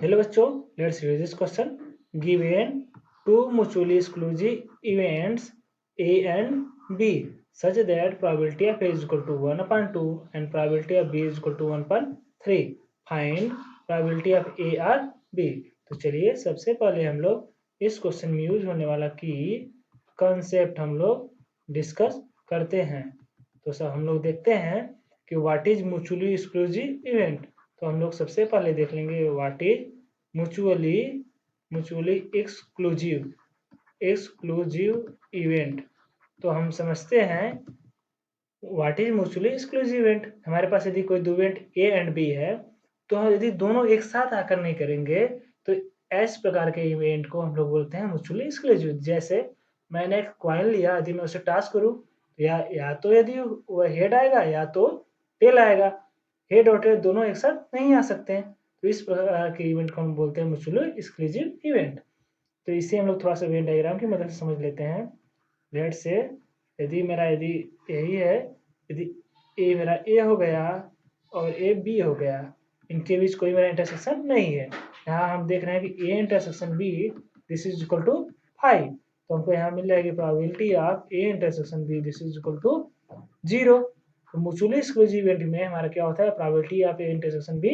Hello बच्चों, let's review this question. Given two mutually exclusive events A and B such that probability of A is equal to 1/2 and probability of B is equal to 1/3. Find probability of A or B. तो चलिए सबसे पहले हम लोग इस question में use होने वाला की कंसेप्ट हम लोग डिस्कस करते हैं। तो सब हम लोग देखते हैं कि what is mutually exclusive event. तो हम लोग सबसे पहले देख लेंगे what is mutually exclusive event. तो हम समझते हैं what is mutually exclusive event. हमारे पास यदि कोई दो इवेंट ए एंड बी है तो यदि दोनों एक साथ आकर नहीं करेंगे तो इस प्रकार के इवेंट को हम लोग बोलते हैं म्यूचुअली एक्सक्लूसिव। जैसे मैंने एक कॉइन लिया, यदि मैं उसे टॉस करूं या तो यदि वह हेड आएगा या तो टेल आएगा। हेड और टेल दोनों एक साथ नहीं आ सकते हैं, तो इस प्रकार के इवेंट को हम बोलते हैं म्यूचुअली एक्सक्लूसिव इवेंट। तो इसे हम लोग थोड़ा सा वेन डायग्राम की मदद से समझ लेते हैं। लेट से यदि यही है, यदि ए मेरा ए हो गया और ए बी हो गया, इनके बीच कोई मेरा इंटरसेक्शन नहीं है। यहाँ हम देख रहे हैं कि A intersection B this is equal to 5, तो हमको यहाँ मिल जाएगी probability of A intersection B this is equal to 0। तो म्यूचुअली एक्सक्लूसिव इवेंट में हमारा क्या होता है, probability of A intersection B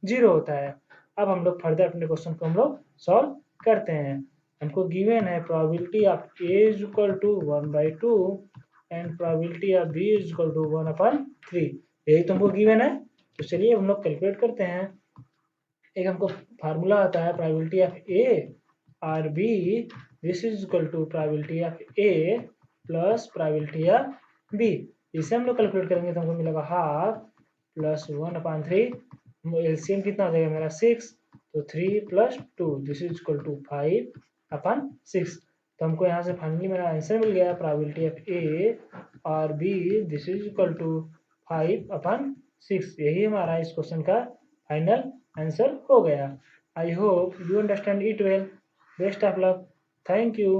0 होता है। अब हम लोग फर्दर अपने क्वेश्चन को हम लोग सॉल्व करते हैं। हमको गिवन है probability of A is equal to 1/2 and probability of B is equal to 1/3। यही तुमको गिवन है। तो चलिए हम लोग कैलकुलेट करते हैं। एक हमको फार्मूला आता है प्रोबेबिलिटी ऑफ ए और B this is equal to probability of A plus probability of B. इसे हम लोग कैलकुलेट करेंगे तो हमको मिलेगा हाफ प्लस 1/3। एलसीएम कितना हो जाएगा मेरा 6, तो 3 + 2 दिस इज इक्वल टू 5/6। तो हमको यहाँ से फाइनली मेरा आंसर मिल गया प्रोबेबिलिटी ऑफ ए और B this is equal to 5/6। यही हमारा इस क्वेश्चन का फाइनल आंसर हो गया। I hope you understand it well. Best of luck. Thank you.